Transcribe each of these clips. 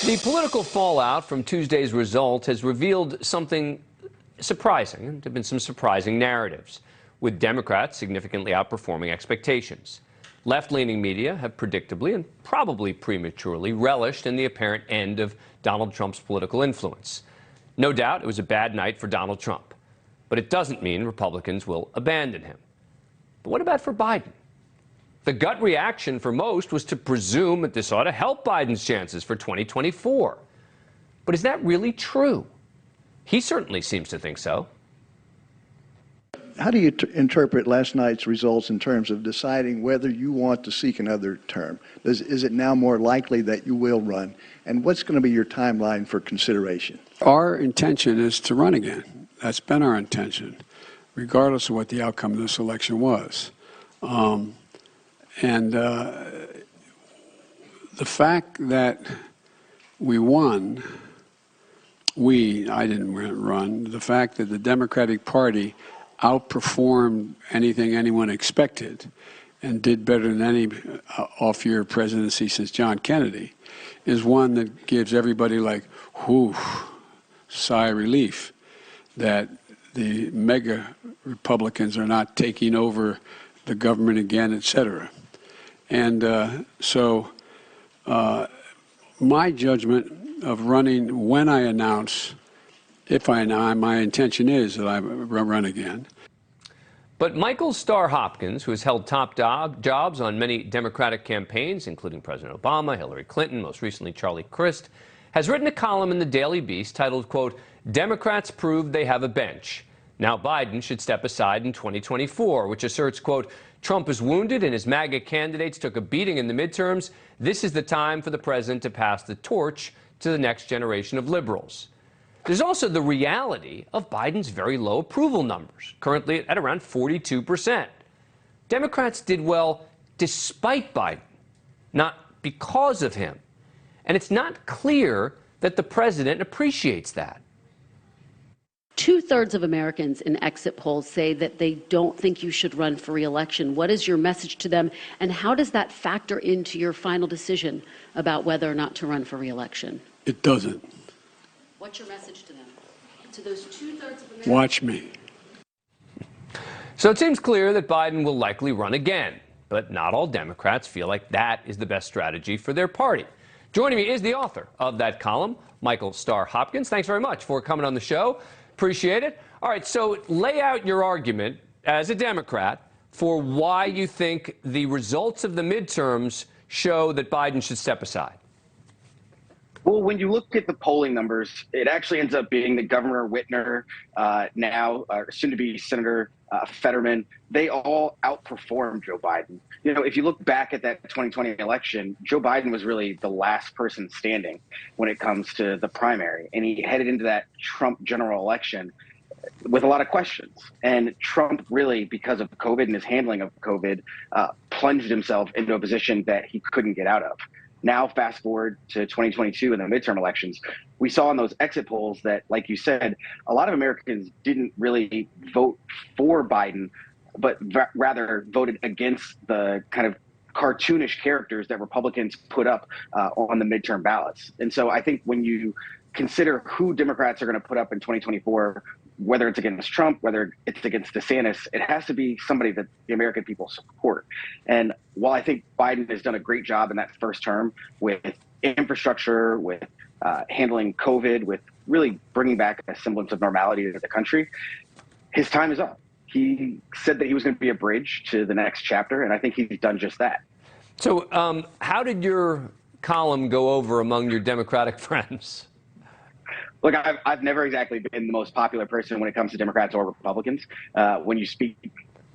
The political fallout from Tuesday's result has revealed something surprising. There have been some surprising narratives, with Democrats significantly outperforming expectations. Left-leaning media have predictably and probably prematurely relished in the apparent end of Donald Trump's political influence. No doubt it was a bad night for Donald Trump, but it doesn't mean Republicans will abandon him. But what about for Biden? The gut reaction for most was to presume that this ought to help Biden's chances for 2024. But is that really true? He certainly seems to think so. How do you interpret last night's results in terms of deciding whether you want to seek another term? Is it now more likely that you will run? And what's going to be your timeline for consideration? Our intention is to run again. That's been our intention, regardless of what the outcome of this election was. The fact that we won, I didn't run, the fact that the Democratic Party outperformed anything anyone expected and did better than any off-year presidency since John Kennedy is one that gives everybody like, whew, sigh of relief that the mega Republicans are not taking over the government again, et cetera. And so my judgment of running when I announce, if I announce, my intention is that I run again. But Michael Starr Hopkins, who has held top jobs on many Democratic campaigns, including President Obama, Hillary Clinton, most recently Charlie Crist, has written a column in the Daily Beast titled, quote, "Democrats proved they have a bench. Now Biden should step aside in 2024, which asserts, quote, Trump is wounded and his MAGA candidates took a beating in the midterms. This is the time for the president to pass the torch to the next generation of liberals. There's also the reality of Biden's very low approval numbers, currently at around 42%. Democrats did well despite Biden, not because of him. And it's not clear that the president appreciates that. 2/3 of Americans in exit polls say that they don't think you should run for re-election. What is your message to them, and how does that factor into your final decision about whether or not to run for re-election? It doesn't. What's your message to them? To those 2/3 of Americans? Watch me. So it seems clear that Biden will likely run again, but not all Democrats feel like that is the best strategy for their party. Joining me is the author of that column, Michael Starr Hopkins. Thanks very much for coming on the show. Appreciate it. All right, so lay out your argument as a Democrat for why you think the results of the midterms show that Biden should step aside. Well, when you look at the polling numbers, it actually ends up being that Governor Whitmer, now soon-to-be Senator Fetterman, they all outperformed Joe Biden. You know, if you look back at that 2020 election, Joe Biden was really the last person standing when it comes to the primary. And he headed into that Trump general election with a lot of questions. And Trump really, because of COVID and his handling of COVID, plunged himself into a position that he couldn't get out of. Now, fast forward to 2022 and the midterm elections, we saw in those exit polls that, like you said, a lot of Americans didn't really vote for Biden, but rather voted against the kind of cartoonish characters that Republicans put up on the midterm ballots. And so I think when you consider who Democrats are going to put up in 2024, whether it's against Trump, whether it's against DeSantis, it has to be somebody that the American people support. And while I think Biden has done a great job in that first term with infrastructure, with handling COVID, with really bringing back a semblance of normality to the country, his time is up. He said that he was going to be a bridge to the next chapter, and I think he's done just that. So how did your column go over among your Democratic friends? Look, I've never exactly been the most popular person when it comes to Democrats or Republicans. When you speak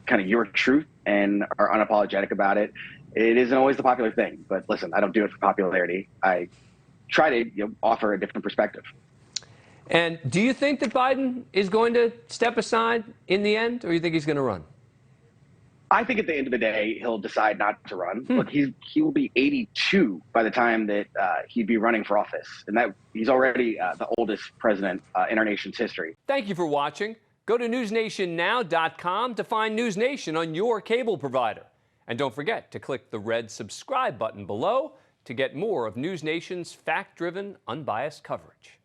kind of your truth and are unapologetic about it, it isn't always the popular thing. But listen, I don't do it for popularity. I try to offer a different perspective. And do you think that Biden is going to step aside in the end, or do you think he's going to run? I think at the end of the day, he'll decide not to run. Look, he will be 82 by the time that he'd be running for office. And that he's already the oldest president in our nation's history. Thank you for watching. Go to newsnationnow.com to find NewsNation on your cable provider. And don't forget to click the red subscribe button below to get more of NewsNation's fact-driven, unbiased coverage.